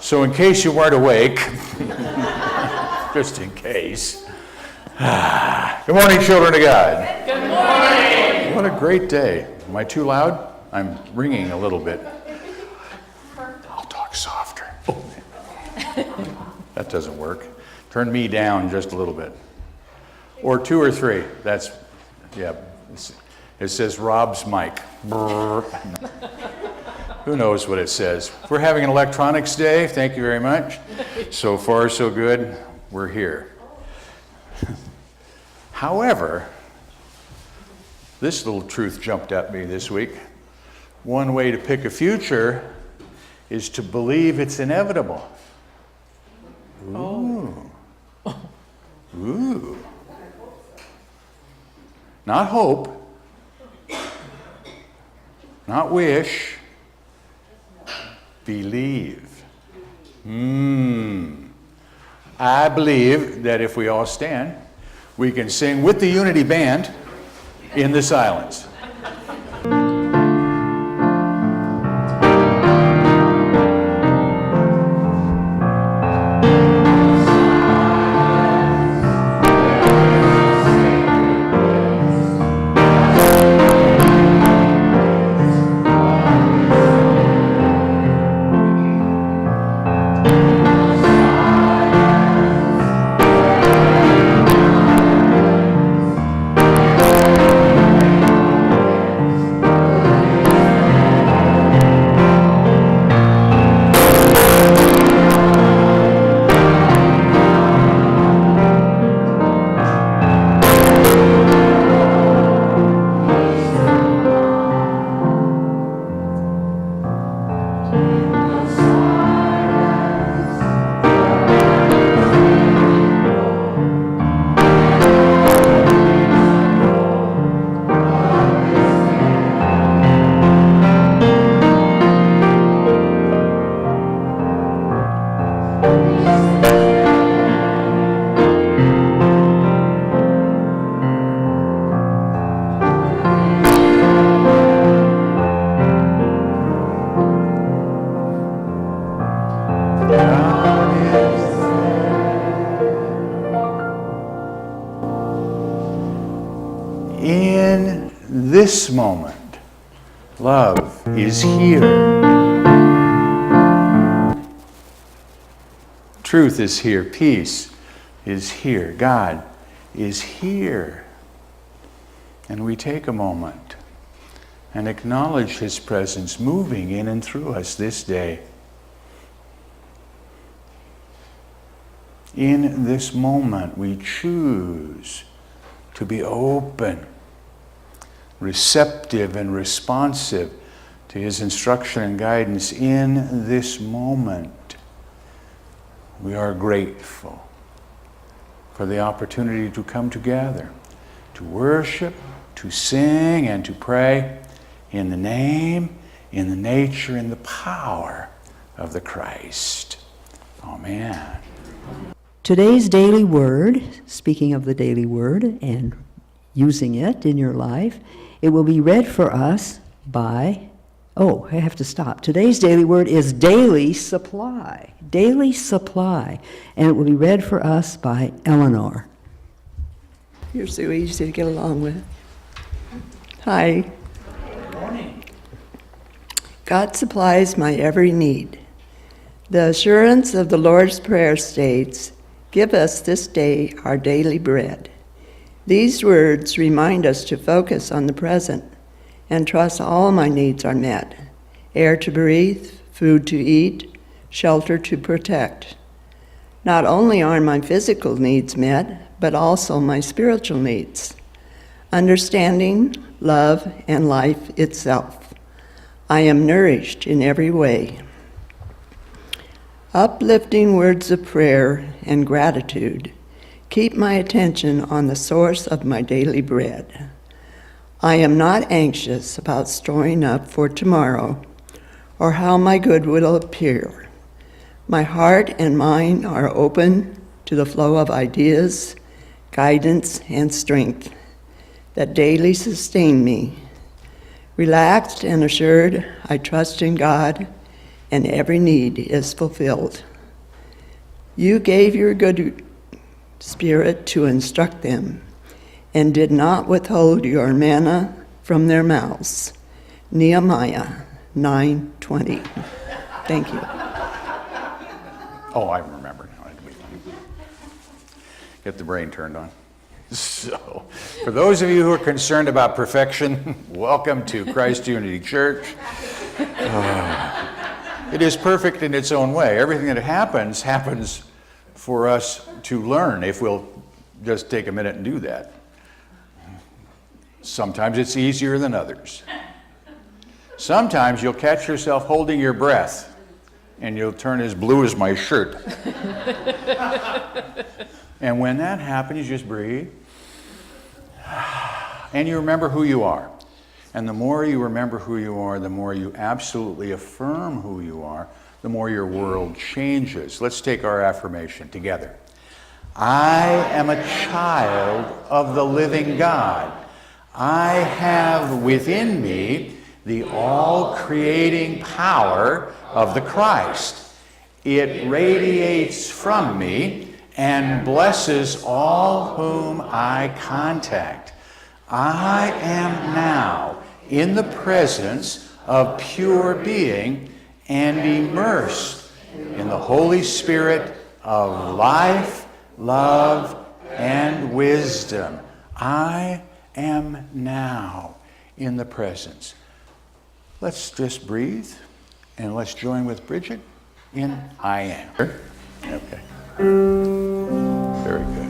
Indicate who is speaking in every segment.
Speaker 1: So in case you weren't awake, just in case. Good morning, children of God.
Speaker 2: Good morning.
Speaker 1: What a great day. Am I too loud? I'm ringing a little bit. I'll talk softer. That doesn't work. Turn me down just a little bit. Or 2 or 3. That's, yeah. It says Rob's mic. Who knows what it says? We're having an electronics day. Thank you very much. So far, so good. We're here. However, this little truth jumped at me this week. One way to pick a future is to believe it's inevitable. Ooh. Ooh. Not hope. Not wish. Believe. I believe that if we all stand, we can sing with the Unity Band in the silence. In this moment, love is here. Truth is here. Peace is here. God is here. And we take a moment and acknowledge His presence moving in and through us this day. In this moment, we choose to be open, receptive and responsive to His instruction and guidance in this moment. We are grateful for the opportunity to come together, to worship, to sing, and to pray in the name, in the nature, in the power of the Christ. Amen.
Speaker 3: Today's daily word, speaking of the daily word and using it in your life, it will be read for us by, I have to stop. Today's daily word is daily supply. Daily supply. And it will be read for us by Eleanor.
Speaker 4: You're so easy to get along with. Hi.
Speaker 1: Good morning.
Speaker 4: God supplies my every need. The assurance of the Lord's Prayer states, "Give us this day our daily bread." These words remind us to focus on the present and trust all my needs are met. Air to breathe, food to eat, shelter to protect. Not only are my physical needs met, but also my spiritual needs. Understanding, love, and life itself. I am nourished in every way. Uplifting words of prayer and gratitude keep my attention on the source of my daily bread. I am not anxious about storing up for tomorrow or how my good will appear. My heart and mind are open to the flow of ideas, guidance, and strength that daily sustain me. Relaxed and assured, I trust in God and every need is fulfilled. You gave your good Spirit to instruct them, and did not withhold your manna from their mouths. Nehemiah 9:20. Thank you.
Speaker 1: Oh, I remember now. Get the brain turned on. So, for those of you who are concerned about perfection, welcome to Christ Unity Church. It is perfect in its own way. Everything that happens for us to learn if we'll just take a minute and do that. Sometimes it's easier than others. Sometimes you'll catch yourself holding your breath and you'll turn as blue as my shirt. And when that happens, you just breathe. And you remember who you are. And the more you remember who you are, the more you absolutely affirm who you are, the more your world changes. Let's take our affirmation together. I am a child of the living God. I have within me the all-creating power of the Christ. It radiates from me and blesses all whom I contact. I am now in the presence of pure being and immersed in the Holy Spirit of life, love, and wisdom. I am now in the presence. Let's just breathe and let's join with Bridget in I am. Okay. Very good.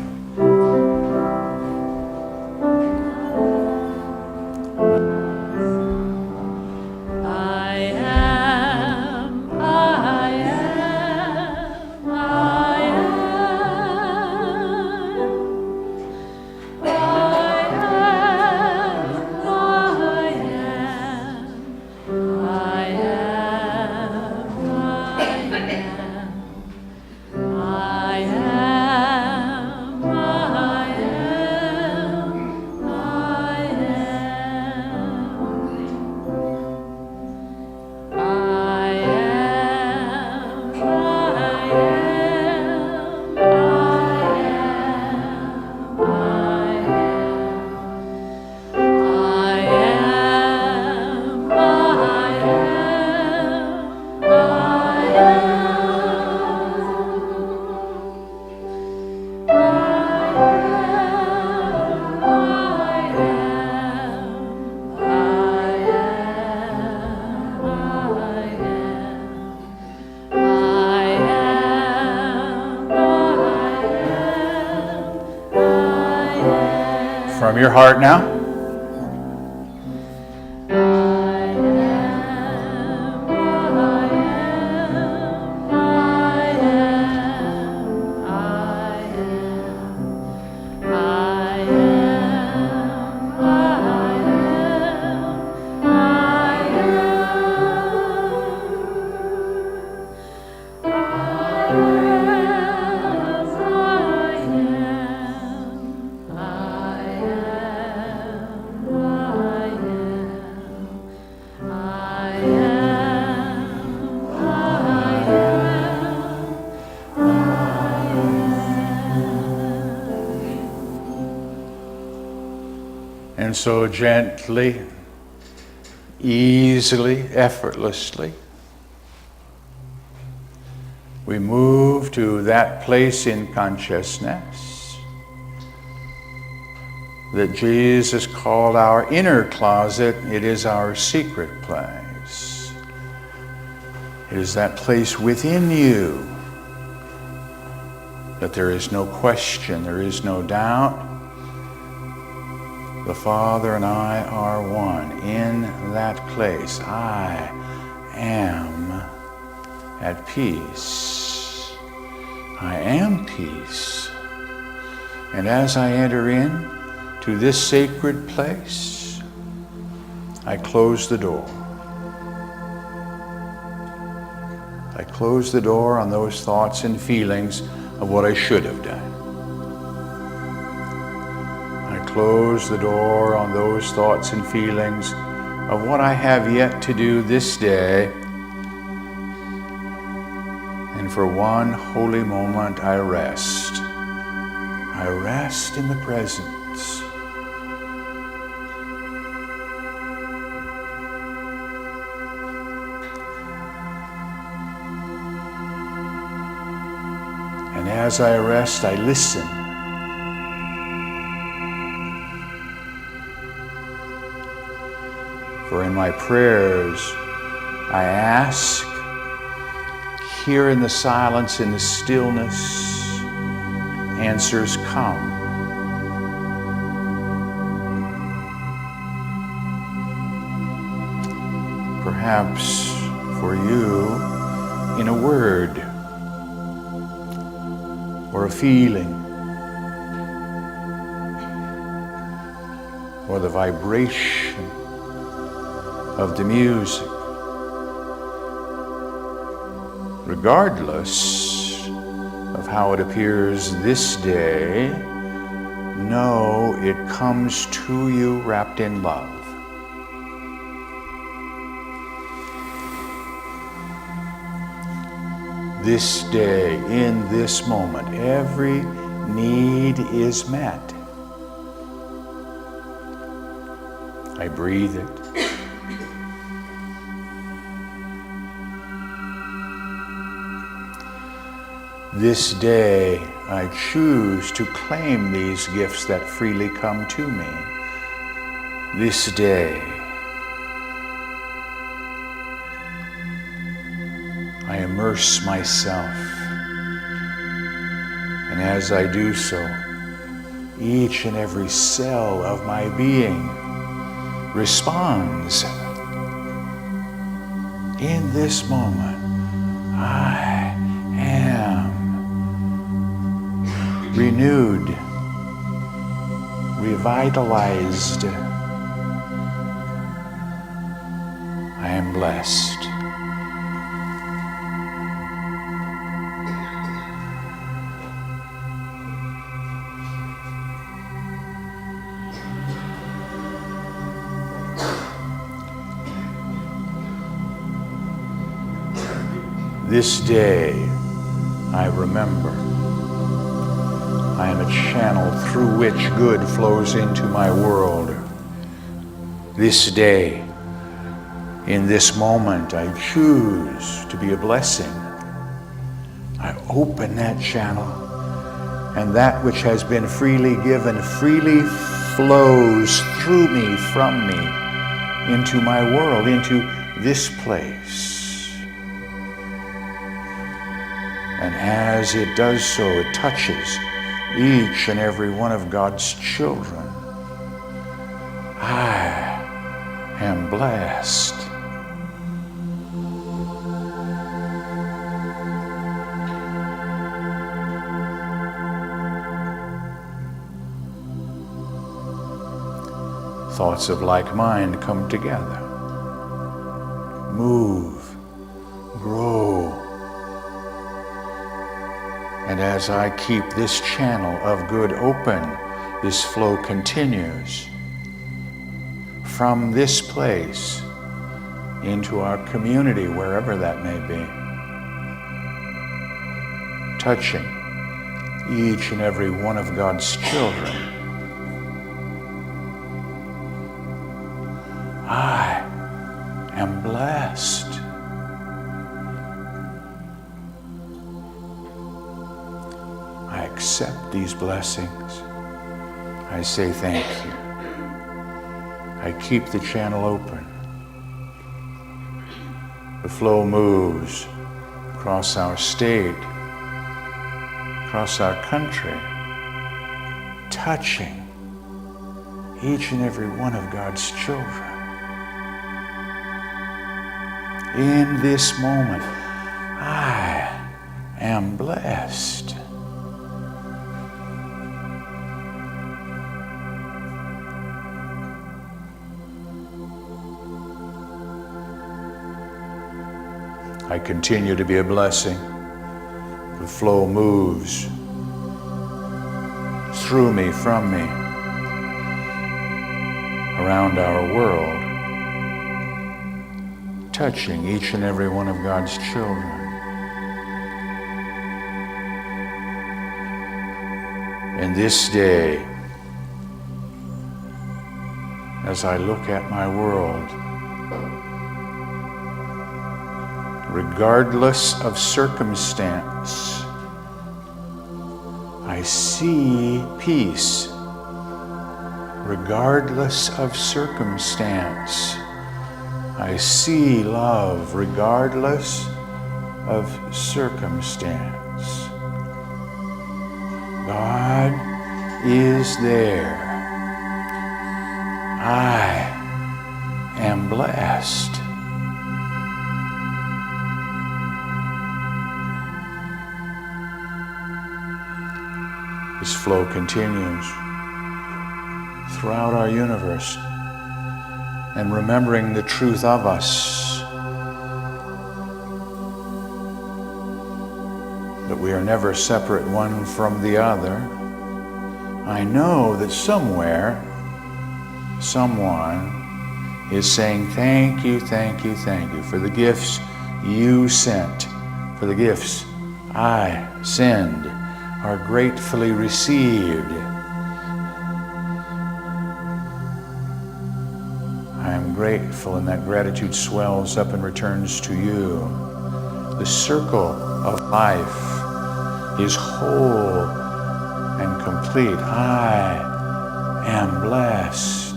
Speaker 1: From your heart now. And so gently, easily, effortlessly, we move to that place in consciousness that Jesus called our inner closet. It is our secret place. It is that place within you that there is no question, there is no doubt. The Father and I are one. In that place, I am at peace. I am peace. And as I enter in to this sacred place, I close the door. I close the door on those thoughts and feelings of what I should have done. Close the door on those thoughts and feelings of what I have yet to do this day And for one holy moment, I rest. I rest in the presence. And as I rest, I listen. For in my prayers, I ask, here in the silence, in the stillness, answers come. Perhaps for you, in a word, or a feeling, or the vibration of the music. Regardless of how it appears this day, know it comes to you wrapped in love. This day, in this moment, every need is met. I breathe it. This day, I choose to claim these gifts that freely come to me. This day, I immerse myself, and as I do so, each and every cell of my being responds. In this moment, I am renewed, revitalized. I am blessed. This day, I remember, I am a channel through which good flows into my world. This day, in this moment, I choose to be a blessing. I open that channel, and that which has been freely given freely flows through me, from me, into my world, into this place. And as it does so, it touches each and every one of God's children. I am blessed. Thoughts of like mind come together, move, grow. And as I keep this channel of good open, this flow continues from this place into our community, wherever that may be, touching each and every one of God's children. I am blessed. I accept these blessings. I say thank you. I keep the channel open. The flow moves across our state, across our country, touching each and every one of God's children. In this moment, I am blessed. I continue to be a blessing. The flow moves through me, from me, around our world, touching each and every one of God's children. in this day, as I look at my world, regardless of circumstance, I see peace. Regardless of circumstance, I see love. Regardless of circumstance, God is there. I am blessed. This flow continues throughout our universe, and remembering the truth of us, that we are never separate one from the other. I know that somewhere, someone is saying, thank you, thank you, thank you for the gifts you sent, for the gifts I send are gratefully received. I am grateful, and that gratitude swells up and returns to you. The circle of life is whole and complete. I am blessed.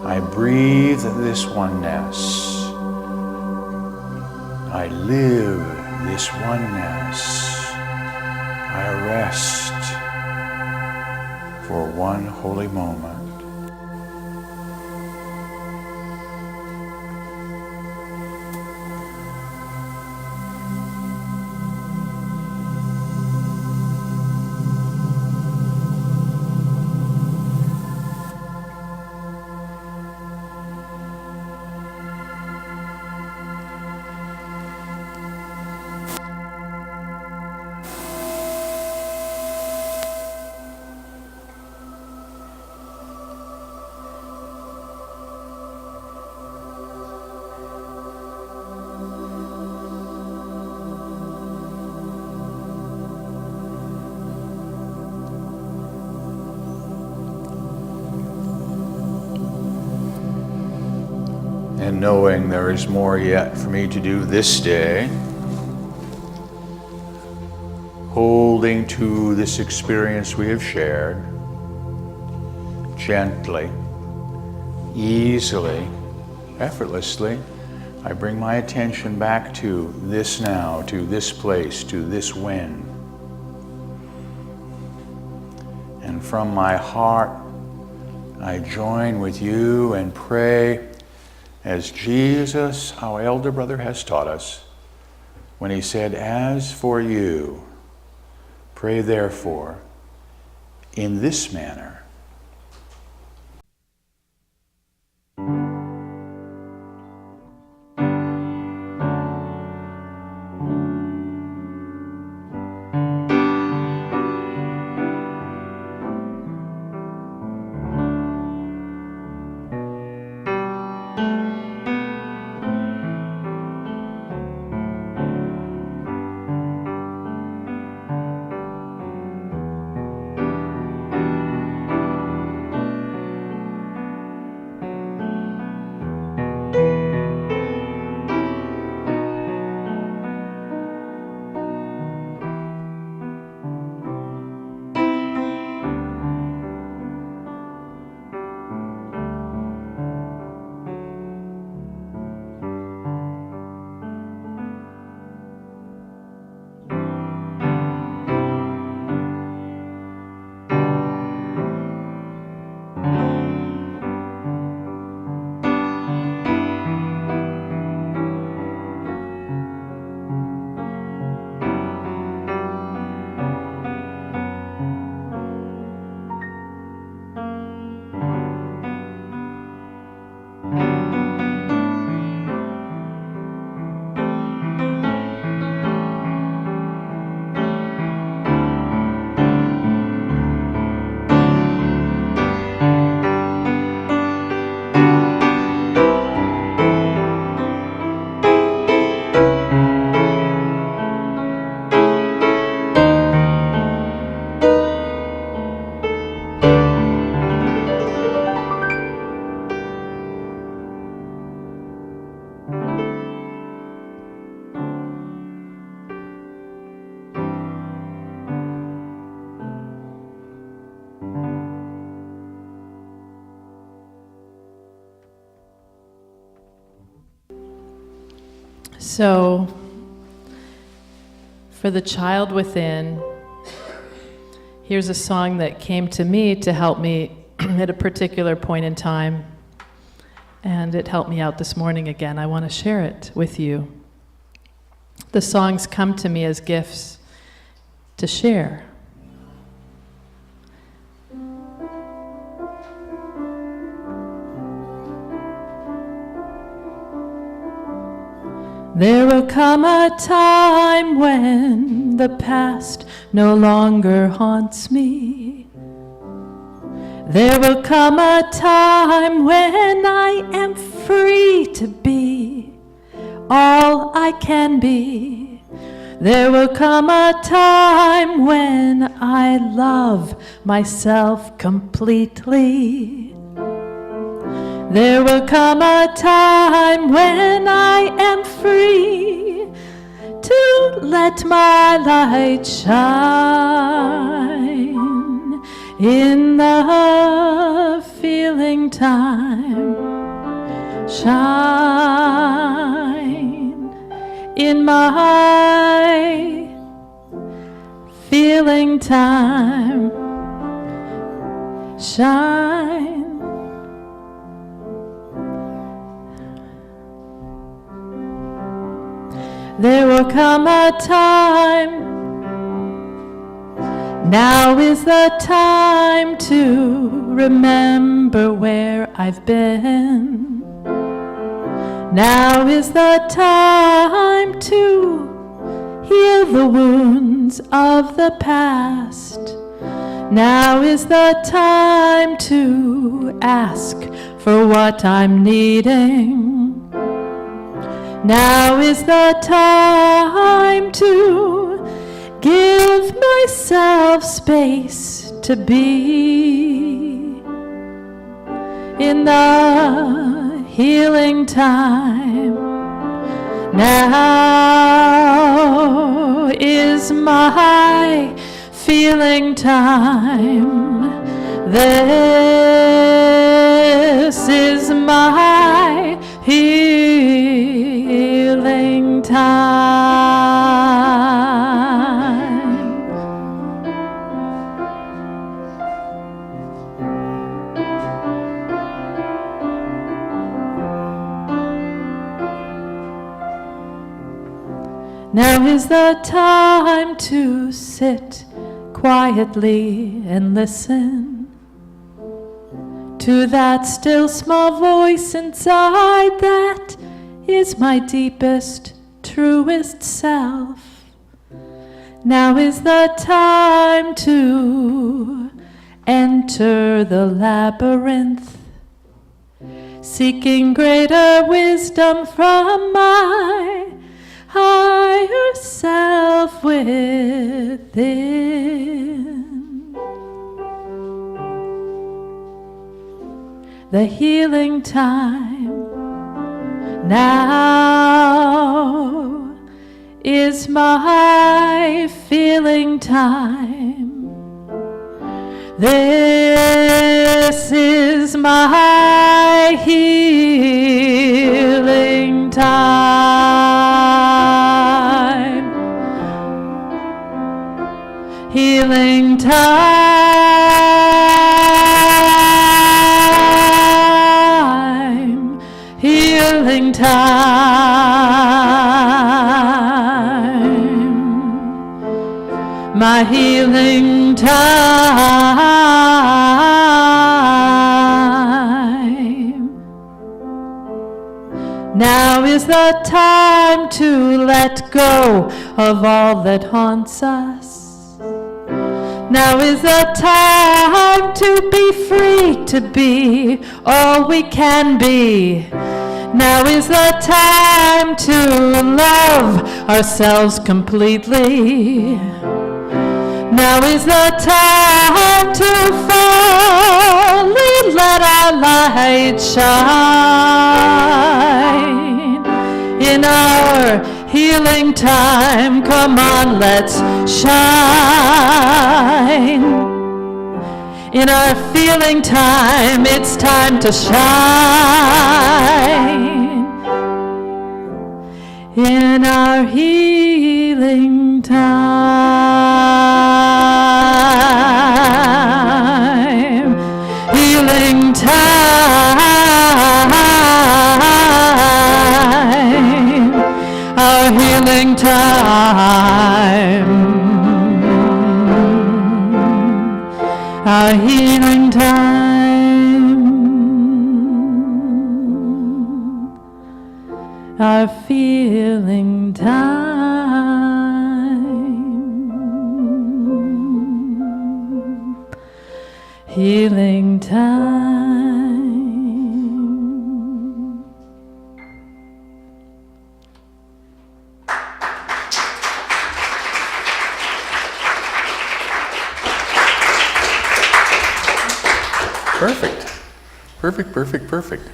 Speaker 1: I breathe this oneness. I live this oneness. I rest for one holy moment. And knowing there is more yet for me to do this day, holding to this experience we have shared, gently, easily, effortlessly, I bring my attention back to this now, to this place, to this when. And from my heart, I join with you and pray as Jesus, our elder brother, has taught us when he said, as for you, pray therefore in this manner.
Speaker 2: So, for the child within, here's a song that came to me to help me at a particular point in time, and it helped me out this morning again. I want to share it with you. The songs come to me as gifts to share. There will come a time when the past no longer haunts me. There will come a time when I am free to be all I can be. There will come a time when I love myself completely. There will come a time when I am free to let my light shine in the feeling time. Shine in my feeling time. Shine. There will come a time, now is the time to remember where I've been. Now is the time to heal the wounds of the past. Now is the time to ask for what I'm needing. Now is the time to give myself space to be in the healing time. Now is my feeling time. This is my healing time. Now is the time to sit quietly and listen to that still small voice inside that is my deepest, truest self. Now is the time to enter the labyrinth, seeking greater wisdom from my higher self within. The healing time now is my feeling time. This is my healing time. Healing time. Healing time. My healing time. Now is the time to let go of all that haunts us. Now is the time to be free to be all we can be. Now is the time to love ourselves completely. Now is the time to fully let our light shine. In our healing time, come on, let's shine. In our feeling time, it's time to shine. in our healing time. Healing time. Our healing time. Our healing time. Our feeling time. Healing time.
Speaker 1: Perfect. Perfect, perfect, perfect.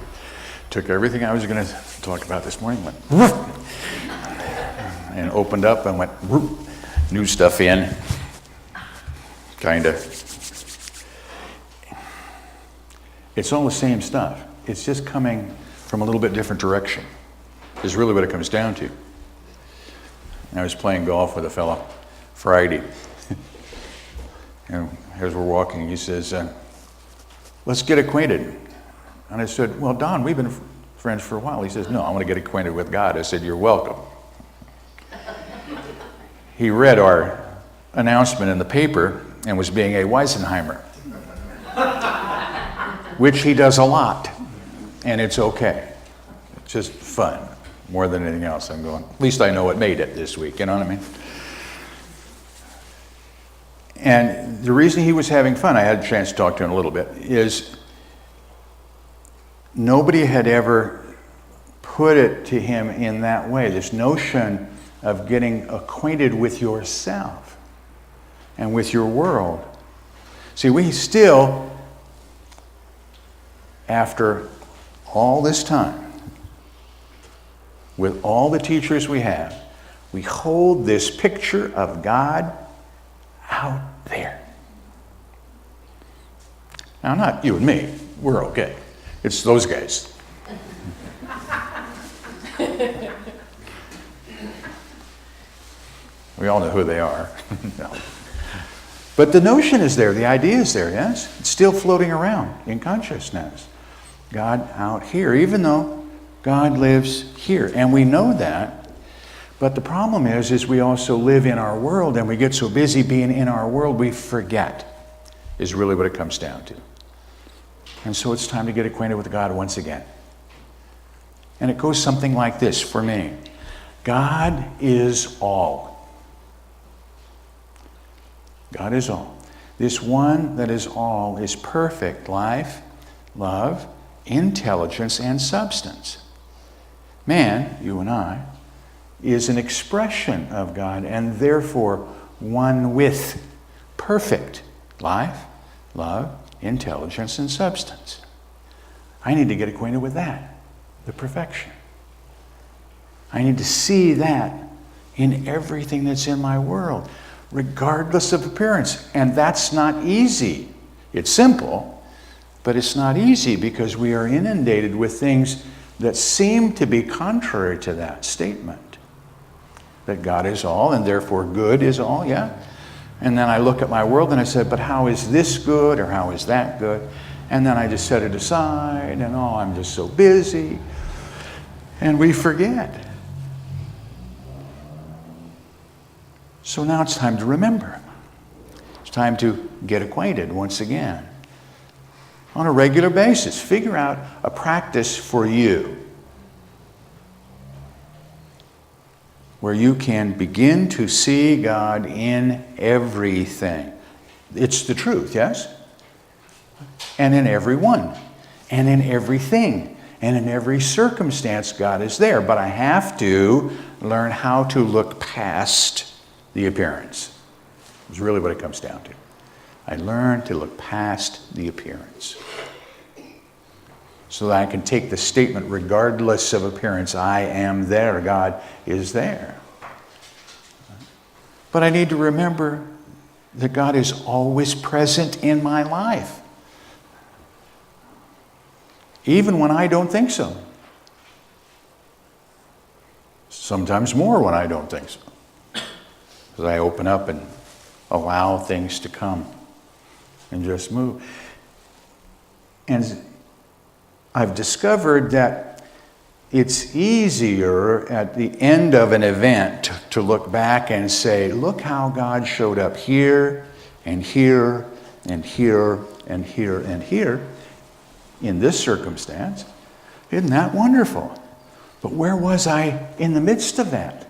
Speaker 1: Took everything I was going to talk about this morning, went and opened up and went new stuff in. Kind of. It's all the same stuff. It's just coming from a little bit different direction, is really what it comes down to. I was playing golf with a fellow Friday. And as we're walking, he says, let's get acquainted. And I said, well, Don, we've been friends for a while. He says, no, I want to get acquainted with God. I said, you're welcome. He read our announcement in the paper and was being a Weisenheimer, which he does a lot, and it's okay. It's just fun, more than anything else. I'm going, at least I know it made it this week, you know what I mean? And the reason he was having fun, I had a chance to talk to him a little bit, is nobody had ever put it to him in that way, this notion of getting acquainted with yourself and with your world. See, we still, after all this time, with all the teachers we have, we hold this picture of God out there. Now, not you and me, we're okay. It's those guys. We all know who they are. No. But the notion is there, the idea is there, yes? It's still floating around in consciousness. God out here, even though God lives here. And we know that. But the problem is we also live in our world, and we get so busy being in our world, we forget, is really what it comes down to. And so it's time to get acquainted with God once again. And it goes something like this for me. God is all. God is all. This one that is all is perfect life, love, intelligence, and substance. Man, you and I, is an expression of God and therefore one with perfect life, love, intelligence, and substance. I need to get acquainted with that, the perfection. I need to see that in everything that's in my world, regardless of appearance. And that's not easy. It's simple, but it's not easy because we are inundated with things that seem to be contrary to that statement. That God is all and therefore good is all, yeah? And then I look at my world and I said, but how is this good or how is that good? And then I just set it aside and oh, I'm just so busy. And we forget. So now it's time to remember. It's time to get acquainted once again. On a regular basis, figure out a practice for you where you can begin to see God in everything. It's the truth, yes? And in everyone, and in everything, and in every circumstance, God is there. But I have to learn how to look past the appearance. Is really what it comes down to. I learn to look past the appearance. So that I can take the statement, regardless of appearance, I am there, God is there. But I need to remember that God is always present in my life. Even when I don't think so. Sometimes more when I don't think so. Because I open up and allow things to come and just move. And I've discovered that it's easier at the end of an event to look back and say, look how God showed up here and here and here and here and here in this circumstance. Isn't that wonderful? But where was I in the midst of that?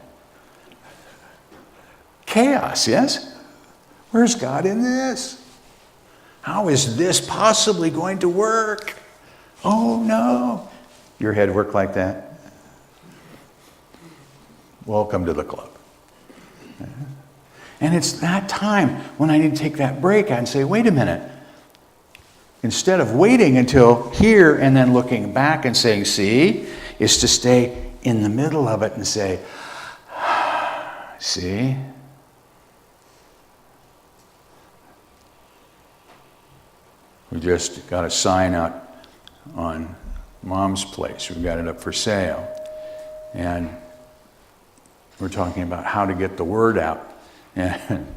Speaker 1: Chaos, yes? Where's God in this? How is this possibly going to work? Oh no. Your head work like that? Welcome to the club. And it's that time when I need to take that break and say, wait a minute. Instead of waiting until here and then looking back and saying, see, is to stay in the middle of it and say, see? We just got a sign out on Mom's place. We've got it up for sale. And we're talking about how to get the word out. And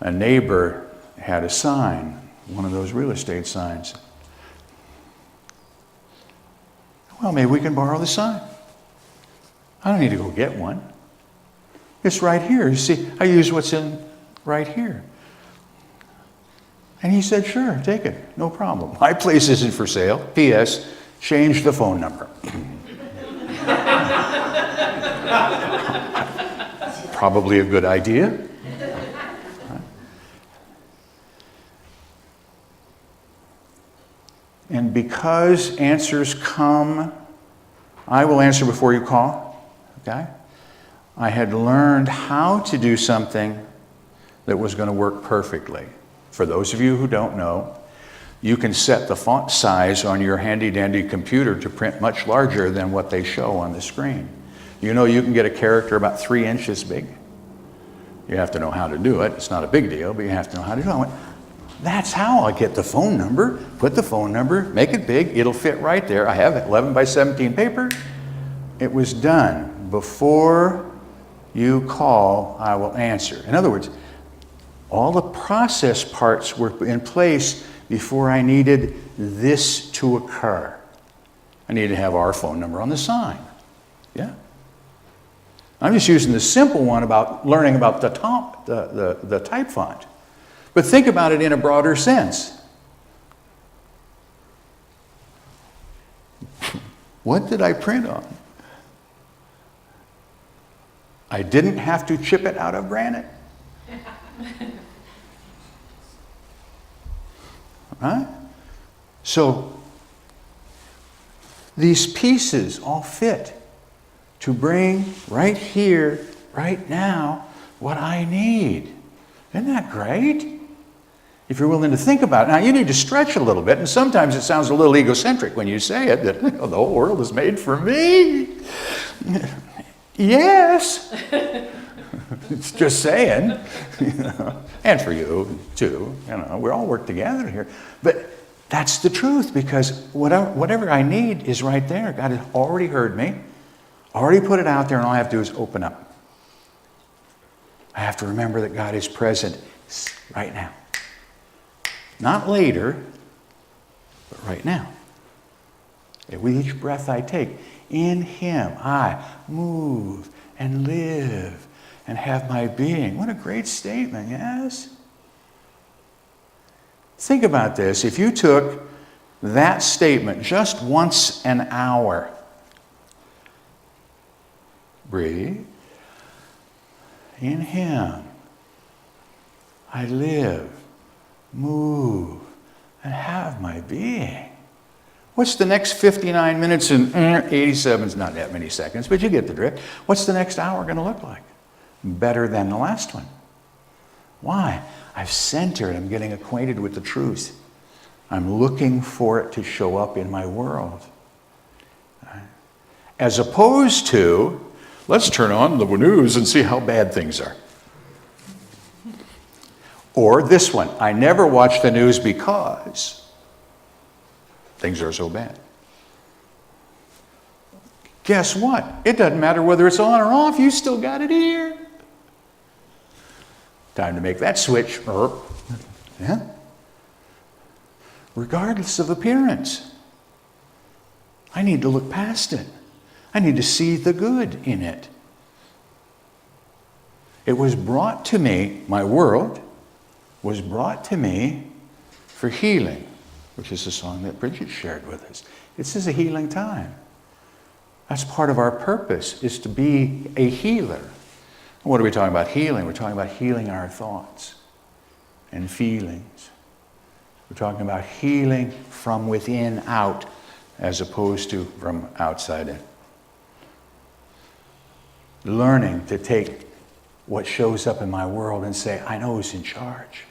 Speaker 1: a neighbor had a sign, one of those real estate signs. Well, maybe we can borrow the sign. I don't need to go get one. It's right here. You see, I use what's in right here. And he said, sure, take it. No problem. My place isn't for sale. P.S. Change the phone number. Probably a good idea. And because answers come, I will answer before you call, okay? I had learned how to do something that was going to work perfectly. For those of you who don't know, you can set the font size on your handy-dandy computer to print much larger than what they show on the screen. You know you can get a character about 3 inches big. You have to know how to do it. It's not a big deal, but you have to know how to do it. That's how I get the phone number, put the phone number, make it big, it'll fit right there. I have 11 by 17 paper. It was done. Before you call, I will answer. In other words, all the process parts were in place before I needed this to occur. I needed to have our phone number on the sign. Yeah. I'm just using the simple one about learning about the type font. But think about it in a broader sense. What did I print on? I didn't have to chip it out of granite. Right? So these pieces all fit to bring right here, right now, what I need. Isn't that great? If you're willing to think about it. Now, you need to stretch a little bit, and sometimes it sounds a little egocentric when you say it, that the whole world is made for me. Yes. It's just saying. And for you, too. We all work together here. But that's the truth, because whatever I need is right there. God has already heard me, already put it out there, and all I have to do is open up. I have to remember that God is present right now. Not later, but right now. And with each breath I take, in Him I move and live and have my being. What a great statement, yes? Think about this. If you took that statement just once an hour, breathe, in Him I live, move, and have my being. What's the next 59 minutes and 87 is not that many seconds, but you get the drift. What's the next hour going to look like? Better than the last one. Why? I've centered. I'm getting acquainted with the truth. I'm looking for it to show up in my world. As opposed to, let's turn on the news and see how bad things are. Or this one, I never watch the news because things are so bad. guess what? It doesn't matter whether it's on or off, you still got it here. Time to make that switch. Yeah? Regardless of appearance. I need to look past it. I need to see the good in it. It was brought to me, my world was brought to me for healing, which is a song that Bridget shared with us. This is a healing time. That's part of our purpose, is to be a healer. What are we talking about healing? We're talking about healing our thoughts and feelings. We're talking about healing from within out as opposed to from outside in. Learning to take what shows up in my world and say, I know who's in charge.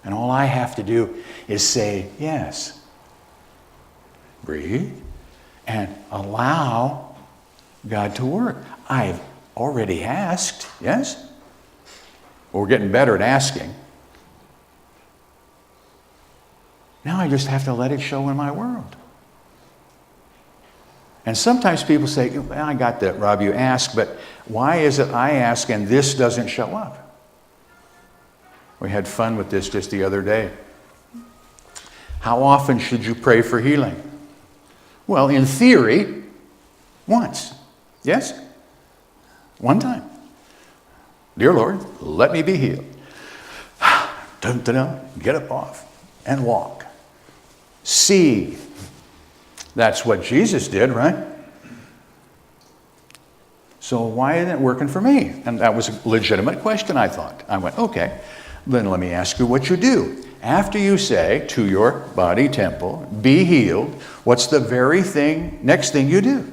Speaker 1: And all I have to do is say, yes. Breathe. And allow God to work. I've already asked, yes? We're getting better at asking. Now I just have to let it show in my world. And sometimes people say, well, I got that, Rob, you ask, but why is it I ask and this doesn't show up? We had fun with this just the other day. How often should you pray for healing? Well, in theory, once. Yes? One time. Dear Lord, let me be healed. Dun, dun, dun, get up off and walk. See. That's what Jesus did, right? So why isn't it working for me? And that was a legitimate question, I thought. I went, okay, then let me ask you what you do. After you say to your body temple, be healed, what's the very next thing you do?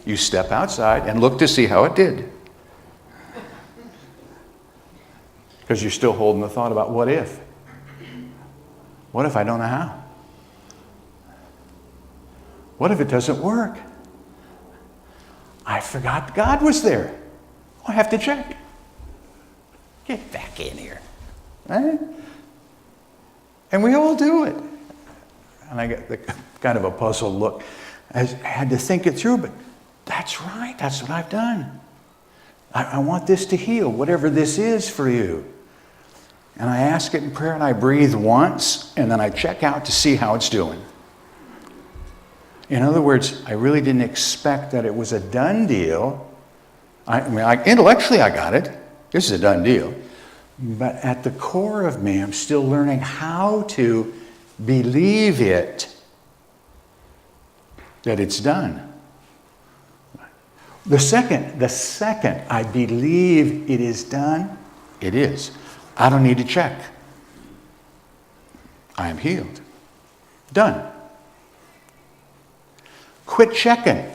Speaker 1: You step outside and look to see how it did. Because you're still holding the thought about what if? What if I don't know how? What if it doesn't work? I forgot God was there. I have to check. Get back in here. Right? And we all do it. And I get the kind of a puzzled look. I had to think it through, but that's right. That's what I've done. I want this to heal, whatever this is for you. And I ask it in prayer, and I breathe once, and then I check out to see how it's doing. In other words, I really didn't expect that it was a done deal. Intellectually I got it. This is a done deal. But at the core of me, I'm still learning how to believe it, that it's done. The second I believe it is done, it is. I don't need to check. I am healed. Done. Quit checking.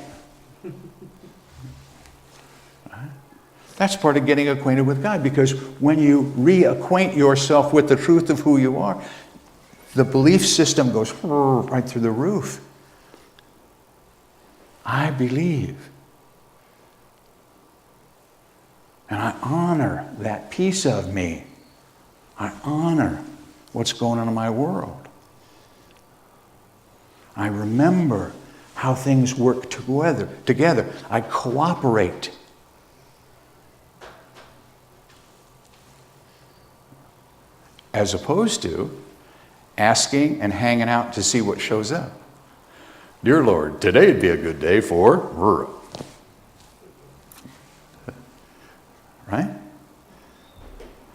Speaker 1: That's part of getting acquainted with God, because when you reacquaint yourself with the truth of who you are, the belief system goes right through the roof. I believe. And I honor that piece of me. I honor what's going on in my world. I remember how things work together. I cooperate. As opposed to asking and hanging out to see what shows up. Dear Lord, today'd be a good day for... Right?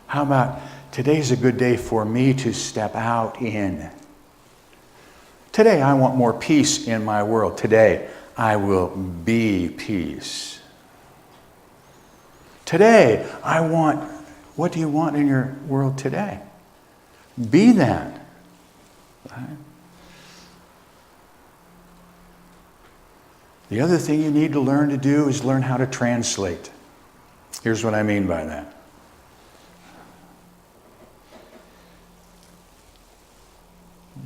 Speaker 1: How about today's a good day for me to step out in? Today I want more peace in my world. Today I will be peace. Today I want... What do you want in your world today? Be that. Right? The other thing you need to learn to do is learn how to translate. Here's what I mean by that.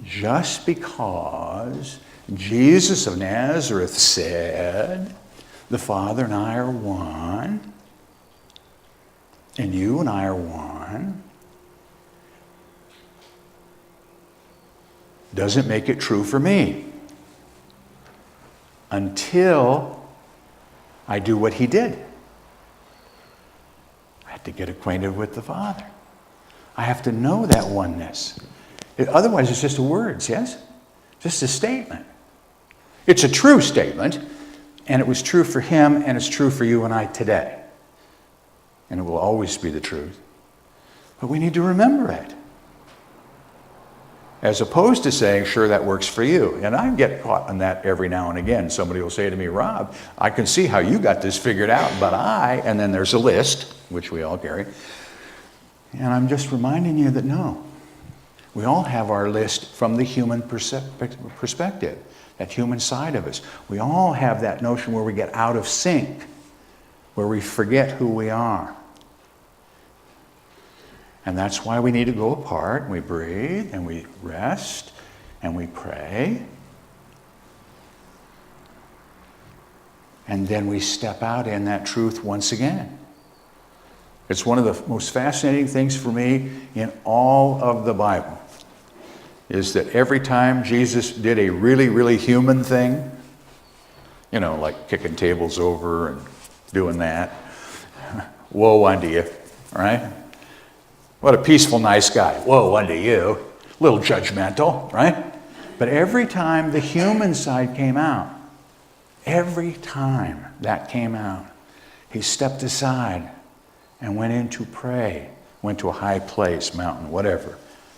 Speaker 1: Just because Jesus of Nazareth said, the Father and I are one, and you and I are one, doesn't make it true for me. until I do what he did. I have to get acquainted with the Father. I have to know that oneness. Otherwise, it's just words, yes? Just a statement. It's a true statement, and it was true for him, and it's true for you and I today. And it will always be the truth. But we need to remember it. As opposed to saying, sure, that works for you. And I get caught on that every now and again. Somebody will say to me, Rob, I can see how you got this figured out, but and then there's a list, which we all carry. And I'm just reminding you that no, we all have our list from the human perspective, that human side of us. We all have that notion where we get out of sync, where we forget who we are. And that's why we need to go apart, and we breathe, and we rest, and we pray. And then we step out in that truth once again. It's one of the most fascinating things for me in all of the Bible, is that every time Jesus did a really, really human thing, like kicking tables over and doing that, woe unto you, right? What a peaceful, nice guy. Woe unto you. A little judgmental, right? But every time the human side came out, every time that came out, he stepped aside and went in to pray, went to a high place, mountain, whatever.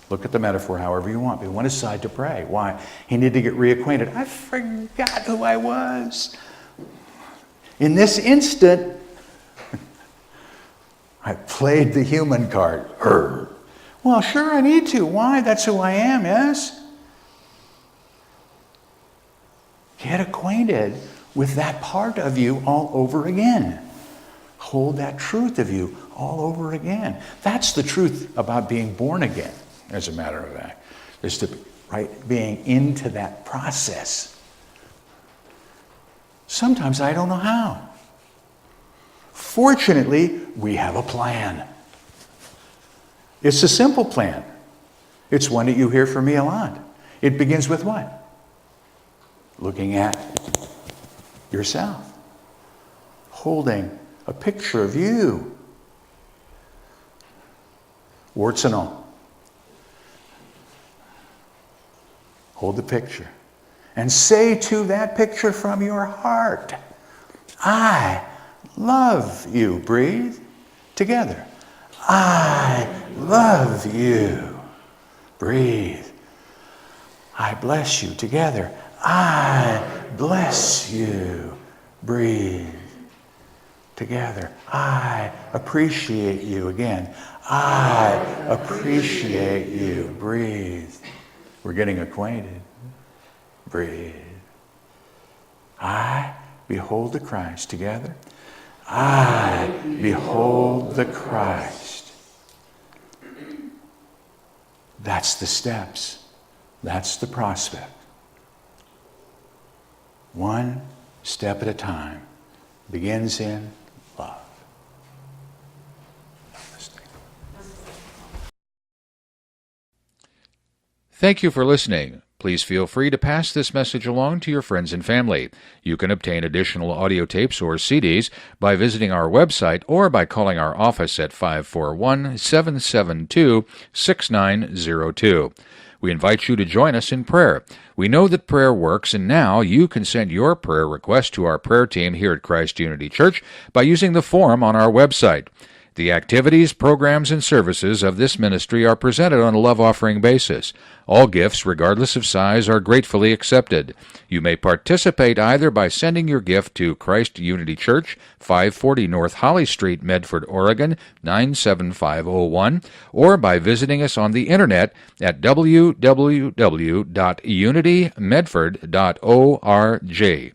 Speaker 1: Look at the metaphor however you want, but he went aside to pray. Why? He needed to get reacquainted. I forgot who I was. In this instant, I played the human card. Well, sure, I need to. Why? That's who I am, yes? Get acquainted with that part of you all over again. Hold that truth of you all over again. That's the truth about being born again, as a matter of fact, is to being into that process. Sometimes I don't know how. Fortunately, we have a plan. It's a simple plan. It's one that you hear from me a lot. It begins with what? Looking at yourself. Holding a picture of you. Warts and all. Hold the picture. And say to that picture from your heart, I love you. Breathe. Together. I love you. Breathe. I bless you. Together. I bless you. Breathe. Together. I appreciate you. Again. I appreciate you. Breathe. We're getting acquainted. Breathe. I behold the Christ. Together. I behold the Christ. That's the steps. That's the prospect. One step at a time. Begins in love.
Speaker 5: Thank you for listening. Please feel free to pass this message along to your friends and family. You can obtain additional audio tapes or CDs by visiting our website or by calling our office at 541-772-6902. We invite you to join us in prayer. We know that prayer works, and now you can send your prayer request to our prayer team here at Christ Unity Church by using the form on our website. The activities, programs, and services of this ministry are presented on a love offering basis. All gifts, regardless of size, are gratefully accepted. You may participate either by sending your gift to Christ Unity Church, 540 North Holly Street, Medford, Oregon, 97501, or by visiting us on the internet at www.unitymedford.org.